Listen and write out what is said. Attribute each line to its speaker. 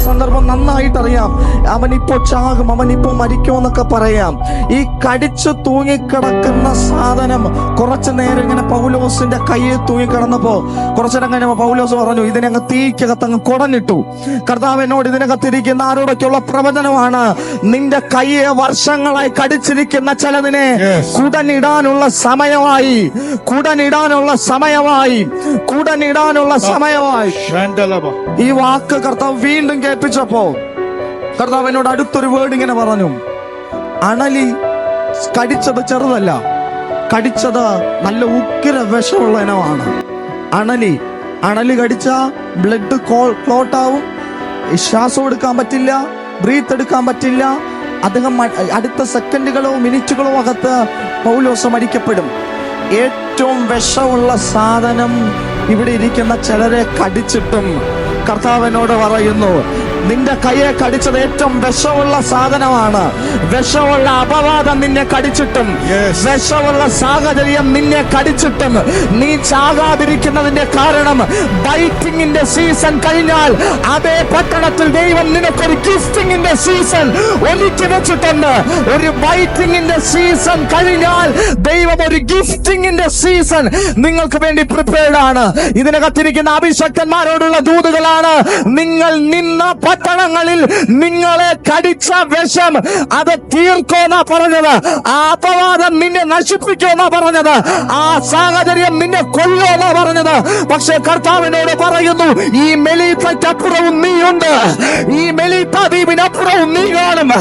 Speaker 1: സന്ദർഭം നന്നായിട്ട് അറിയാം. അവനിപ്പോ ചാകും, അവനിപ്പോ മരിക്കുമെന്നൊക്കെ പറയാം. ഈ കടിച്ചു തൂങ്ങിക്കിടക്കുന്ന സാധനം കുറച്ചു നേരം ഇങ്ങനെ പൗലോസിന്റെ കയ്യിൽ തൂങ്ങിക്കിടന്നപ്പോ കുറച്ചിടം കഴിഞ്ഞപ്പോ പൗലോസ് പറഞ്ഞു, ഇതിനങ്ങ് തീക്കകത്തങ്ങ് കുടഞ്ഞിട്ടു. കർത്താവ് എന്നോട് ഇതിനകത്തിരിക്കുന്ന ആരോടൊക്കെയുള്ള പ്രവചനമാണ്, നിന്റെ കയ്യെ വർഷങ്ങളായി കടിച്ചിരിക്കുന്ന ചിലതിനെ കുടനിടാനുള്ള സമയമായി, കുടനിടാനുള്ള സമയമായി, കുടനിടാനുള്ള സമയമായി. ഈ വാക്ക് കർത്താവ് വീണ്ടും കേൾപ്പിച്ചപ്പോ കർത്താവ് എന്നോട് അടുത്തൊരു വേർഡ് ഇങ്ങനെ പറഞ്ഞു, അണലി കടിച്ചത് ചെറുതല്ല, കടിച്ചത് നല്ല ഉഗ്ര വിഷമുള്ള ഇനമാണ്. അണലി കടിച്ച ബ്ലഡ് ക്ലോട്ടാവും, ശ്വാസം എടുക്കാൻ പറ്റില്ല, ബ്രീത്ത് എടുക്കാൻ പറ്റില്ല. അദ്ദേഹം അടുത്ത സെക്കൻഡുകളോ മിനിറ്റുകളോ അകത്ത് പൗലോസ് മരിക്കപ്പെടും. ഏറ്റവും വിഷമുള്ള സാധനം ഇവിടെ ഇരിക്കുന്ന ചിലരെ കടിച്ചിട്ടും കർത്താവിനോട് പറയുന്നു, നിന്റെ കയ്യെ കടിച്ചത് ഏറ്റവും വിഷമുള്ള സാധനമാണ്. വിഷമുള്ള അപവാദം നിന്നെ കടിച്ചിട്ടും, വിഷമുള്ള സാഹചര്യം നിന്നെ കടിച്ചിട്ടും നീ ചാകാതിരിക്കുന്നതിന്റെ കാരണം ബൈറ്റിങ്ങിന്റെ സീസൺ കഴിഞ്ഞാൽ അതേ പട്ടണത്തിൽ ദൈവം നിനക്കൊരു ഗിഫ്റ്റിങ്ങിന്റെ സീസൺ ഒരുക്കി വെച്ചിട്ടുണ്ട്. ഒരു ബൈറ്റിങ്ങിന്റെ സീസൺ കഴിഞ്ഞാൽ ദൈവം ഒരു ഗിഫ്റ്റിങ്ങിന്റെ സീസൺ നിങ്ങൾക്ക് വേണ്ടി പ്രിപ്പയർഡ് ആണ്. ഇതിനകത്തിരിക്കുന്ന അഭിഷക്തന്മാരോടുള്ള ദൂതുകളാണ്, നിങ്ങൾ നിന്ന പട്ടണങ്ങളിൽ നിങ്ങളെ കടിച്ച വിഷം അത് തീർക്കോന്നാ പറഞ്ഞത്. ആ അപവാദം നിന്നെ നശിപ്പിക്കുമെന്നാ പറഞ്ഞത്. ആ സാഹചര്യം നിന്നെ കൊല്ലുമെന്നാ പറഞ്ഞത്. പക്ഷെ കർത്താവിനോട് പറയുന്നു, ഈ മെലീത്തയ്ക്കപ്പുറവും നീയുണ്ട്, ഈ മെലീത്ത ദ്വീപിനപ്പുറവും നീ കാണും.